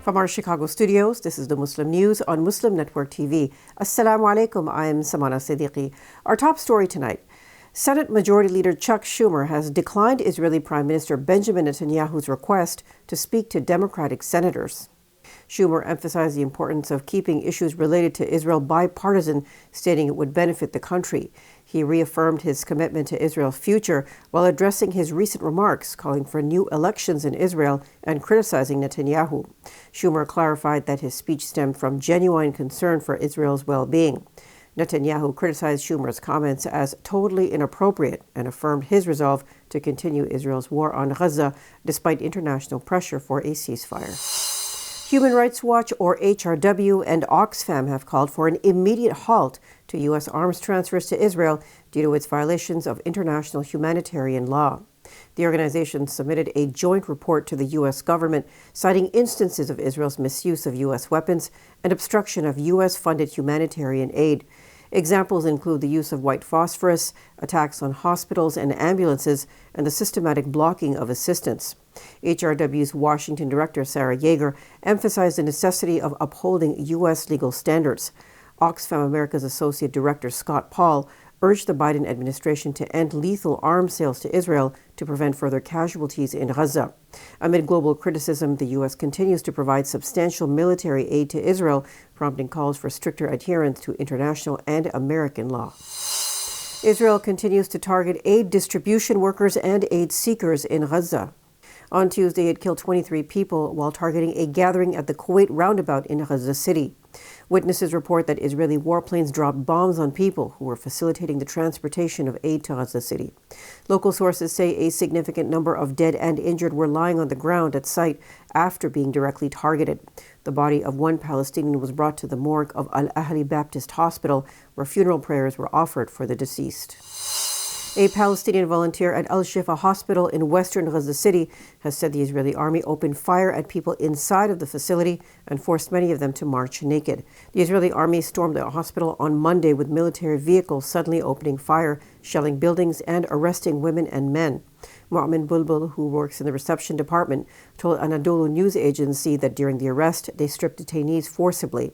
From our Chicago studios, this is the Muslim News on Muslim Network TV. Assalamu alaikum, I'm Samana Siddiqui. Our top story tonight. Senate Majority Leader Chuck Schumer has declined Israeli Prime Minister Benjamin Netanyahu's request to speak to Democratic senators. Schumer emphasized the importance of keeping issues related to Israel bipartisan, stating it would benefit the country. He reaffirmed his commitment to Israel's future while addressing his recent remarks, calling for new elections in Israel and criticizing Netanyahu. Schumer clarified that his speech stemmed from genuine concern for Israel's well-being. Netanyahu criticized Schumer's comments as totally inappropriate and affirmed his resolve to continue Israel's war on Gaza despite international pressure for a ceasefire. Human Rights Watch, or HRW, and Oxfam have called for an immediate halt to U.S. arms transfers to Israel due to its violations of international humanitarian law. The organizations submitted a joint report to the U.S. government, citing instances of Israel's misuse of U.S. weapons and obstruction of U.S.-funded humanitarian aid. Examples include the use of white phosphorus, attacks on hospitals and ambulances, and the systematic blocking of assistance. HRW's Washington director, Sarah Yeager, emphasized the necessity of upholding U.S. legal standards. Oxfam America's associate director, Scott Paul, urged the Biden administration to end lethal arms sales to Israel to prevent further casualties in Gaza. Amid global criticism, the U.S. continues to provide substantial military aid to Israel, prompting calls for stricter adherence to international and American law. Israel continues to target aid distribution workers and aid seekers in Gaza. On Tuesday, it killed 23 people while targeting a gathering at the Kuwait roundabout in Gaza City. Witnesses report that Israeli warplanes dropped bombs on people who were facilitating the transportation of aid to Gaza City. Local sources say a significant number of dead and injured were lying on the ground at site after being directly targeted. The body of one Palestinian was brought to the morgue of Al-Ahli Baptist Hospital, where funeral prayers were offered for the deceased. A Palestinian volunteer at Al-Shifa Hospital in western Gaza City has said the Israeli army opened fire at people inside of the facility and forced many of them to march naked. The Israeli army stormed the hospital on Monday with military vehicles suddenly opening fire, shelling buildings, and arresting women and men. Mu'min Bulbul, who works in the reception department, told Anadolu news agency that during the arrest, they stripped detainees forcibly.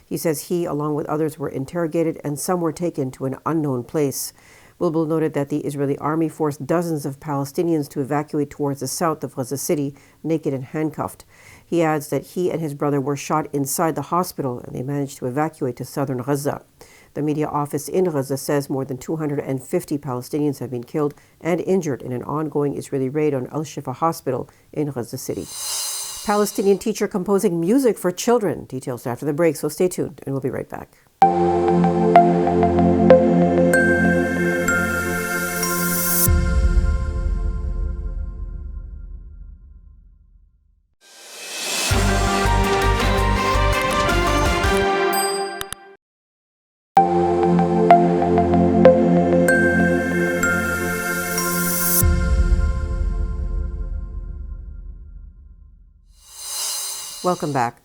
He says he, along with others, were interrogated and some were taken to an unknown place. Bulbul noted that the Israeli army forced dozens of Palestinians to evacuate towards the south of Gaza City, naked and handcuffed. He adds that he and his brother were shot inside the hospital and they managed to evacuate to southern Gaza. The media office in Gaza says more than 250 Palestinians have been killed and injured in an ongoing Israeli raid on Al-Shifa Hospital in Gaza City. Palestinian teacher composing music for children. Details after the break, so stay tuned and we'll be right back. Welcome back.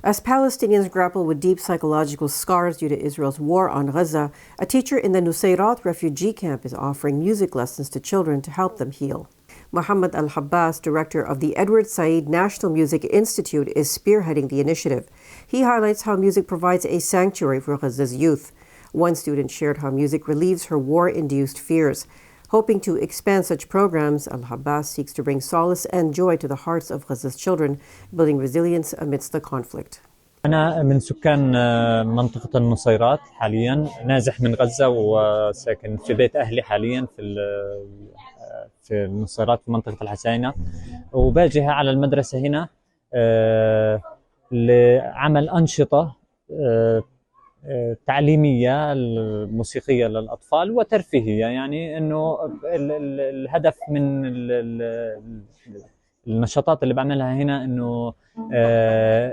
As Palestinians grapple with deep psychological scars due to Israel's war on Gaza, a teacher in the Nusayrat refugee camp is offering music lessons to children to help them heal. Muhammad Al-Habbas, director of the Edward Said National Music Institute, is spearheading the initiative. He highlights how music provides a sanctuary for Gaza's youth. One student shared how music relieves her war-induced fears. Hoping to expand such programs, Al-Habbas seeks to bring solace and joy to the hearts of Gaza's children, building resilience amidst the conflict. أنا من سكان منطقة النصيرات حاليا، نازح من غزة وساكن في بيت أهلي حاليا في النصيرات في منطقة الحسينة، وباجي على المدرسة هنا لعمل أنشطة تعليمية موسيقية للأطفال وترفيهية. يعني إنه الهدف من النشاطات اللي بعملها هنا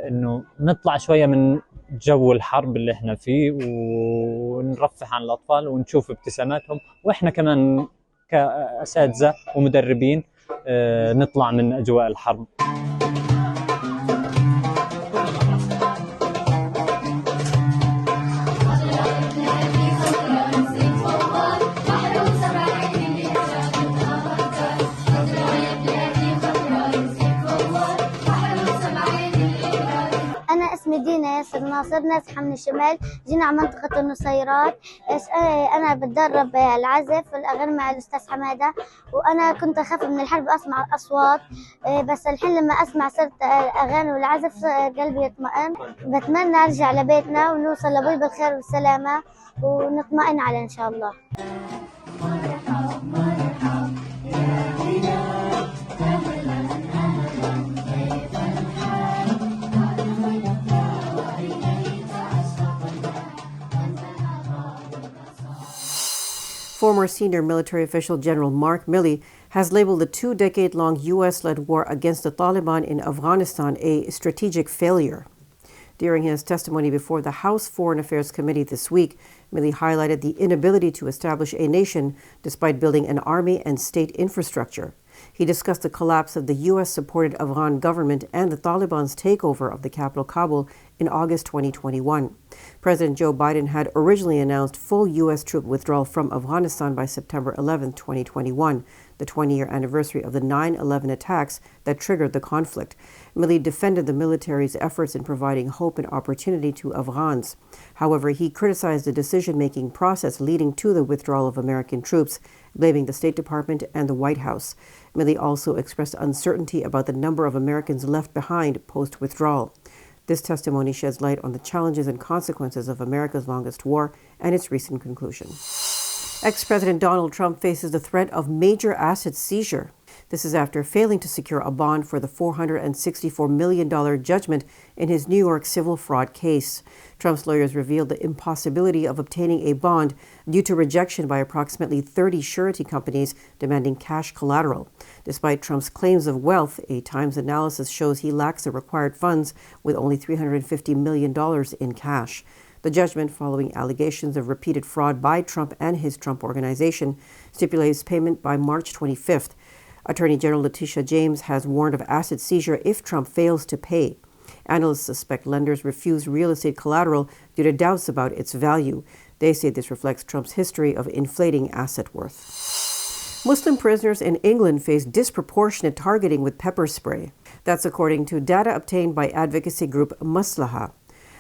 إنه نطلع شوية من جو الحرب اللي إحنا فيه ونرفه عن الأطفال ونشوف ابتساماتهم، وإحنا كمان كأساتذة ومدربين نطلع من أجواء الحرب. الناصر، نازحة من الشمال، جينا على منطقة النصيرات. أنا بتدرب العزف والأغاني مع الأستاذ حمادة، وأنا كنت أخاف من الحرب أسمع الأصوات، بس الحين لما أسمع صرت الأغاني والعزف قلبي يطمئن. بتمنى أرجع لبيتنا ونوصل لأبوي بالخير والسلامة ونطمئن عليه إن شاء الله. Former senior military official General Mark Milley has labeled the 2-decade-long U.S.-led war against the Taliban in Afghanistan a strategic failure. During his testimony before the House Foreign Affairs Committee this week, Milley highlighted the inability to establish a nation despite building an army and state infrastructure. He discussed the collapse of the U.S.-supported Afghan government and the Taliban's takeover of the capital Kabul in August 2021. President Joe Biden had originally announced full U.S. troop withdrawal from Afghanistan by September 11, 2021, the 20-year anniversary of the 9/11 attacks that triggered the conflict. Milley defended the military's efforts in providing hope and opportunity to Afghans. However, he criticized the decision-making process leading to the withdrawal of American troops, blaming the State Department and the White House. Milley also expressed uncertainty about the number of Americans left behind post-withdrawal. This testimony sheds light on the challenges and consequences of America's longest war and its recent conclusion. Ex-President Donald Trump faces the threat of major asset seizure. This is after failing to secure a bond for the $464 million judgment in his New York civil fraud case. Trump's lawyers revealed the impossibility of obtaining a bond due to rejection by approximately 30 surety companies demanding cash collateral. Despite Trump's claims of wealth, a Times analysis shows he lacks the required funds with only $350 million in cash. The judgment, following allegations of repeated fraud by Trump and his Trump Organization, stipulates payment by March 25th. Attorney General Letitia James has warned of asset seizure if Trump fails to pay. Analysts suspect lenders refuse real estate collateral due to doubts about its value. They say this reflects Trump's history of inflating asset worth. Muslim prisoners in England face disproportionate targeting with pepper spray. That's according to data obtained by advocacy group Maslaha.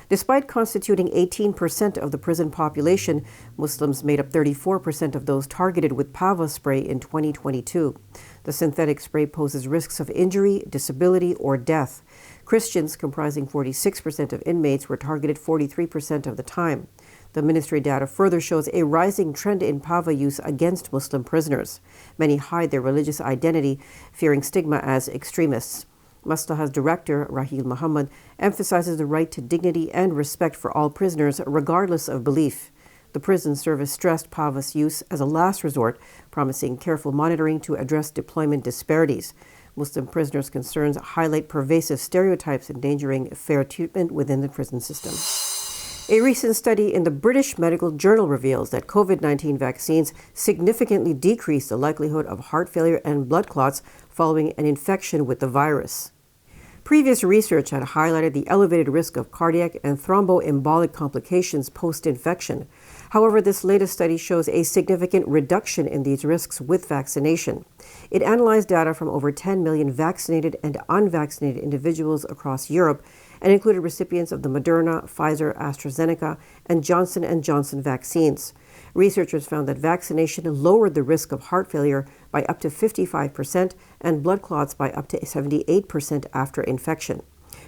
Despite constituting 18% of the prison population, Muslims made up 34% of those targeted with pava spray in 2022. The synthetic spray poses risks of injury, disability, or death. Christians, comprising 46% of inmates, were targeted 43% of the time. The ministry data further shows a rising trend in pava use against Muslim prisoners. Many hide their religious identity, fearing stigma as extremists. Maslaha's director, Raheel Muhammad, emphasizes the right to dignity and respect for all prisoners, regardless of belief. The prison service stressed pava's use as a last resort, promising careful monitoring to address deployment disparities. Muslim prisoners' concerns highlight pervasive stereotypes endangering fair treatment within the prison system. A recent study in the British Medical Journal reveals that COVID-19 vaccines significantly decrease the likelihood of heart failure and blood clots following an infection with the virus. Previous research had highlighted the elevated risk of cardiac and thromboembolic complications post-infection. However, this latest study shows a significant reduction in these risks with vaccination. It analyzed data from over 10 million vaccinated and unvaccinated individuals across Europe and included recipients of the Moderna, Pfizer, AstraZeneca, and Johnson & Johnson vaccines. Researchers found that vaccination lowered the risk of heart failure by up to 55% and blood clots by up to 78% after infection.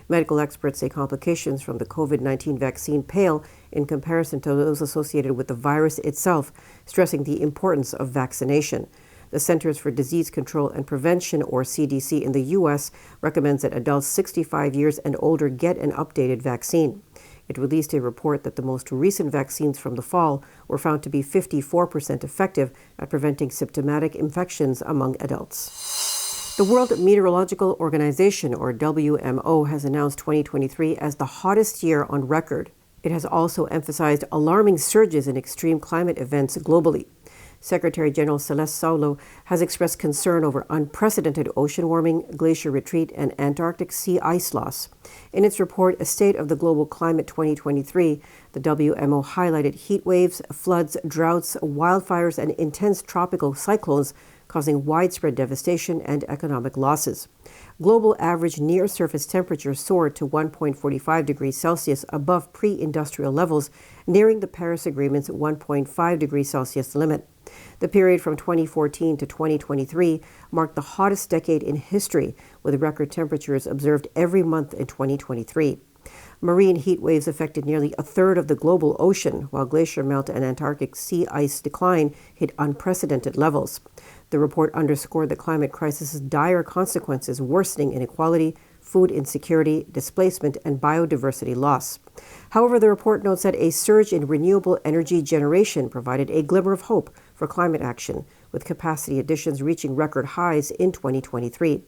Medical experts say complications from the COVID-19 vaccine pale in comparison to those associated with the virus itself, stressing the importance of vaccination. The Centers for Disease Control and Prevention, or CDC, in the U.S. recommends that adults 65 years and older get an updated vaccine. It released a report that the most recent vaccines from the fall were found to be 54% effective at preventing symptomatic infections among adults. The World Meteorological Organization, or WMO, has announced 2023 as the hottest year on record. It has also emphasized alarming surges in extreme climate events globally. Secretary General Celeste Saulo has expressed concern over unprecedented ocean warming, glacier retreat, and Antarctic sea ice loss. In its report, A State of the Global Climate 2023, the WMO highlighted heat waves, floods, droughts, wildfires, and intense tropical cyclones causing widespread devastation and economic losses. Global average near-surface temperature soared to 1.45 degrees Celsius above pre-industrial levels, nearing the Paris Agreement's 1.5 degrees Celsius limit. The period from 2014 to 2023 marked the hottest decade in history, with record temperatures observed every month in 2023. Marine heat waves affected nearly a third of the global ocean, while glacier melt and Antarctic sea ice decline hit unprecedented levels. The report underscored the climate crisis's dire consequences, worsening inequality, food insecurity, displacement, and biodiversity loss. However, the report notes that a surge in renewable energy generation provided a glimmer of hope for climate action, with capacity additions reaching record highs in 2023.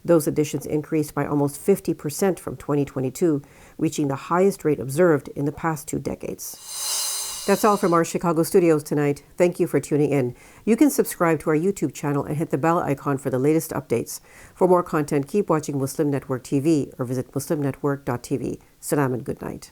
Those additions increased by almost 50% from 2022, reaching the highest rate observed in the past 2 decades. That's all from our Chicago studios tonight. Thank you for tuning in. You can subscribe to our YouTube channel and hit the bell icon for the latest updates. For more content, keep watching Muslim Network TV or visit muslimnetwork.tv. Salam and good night.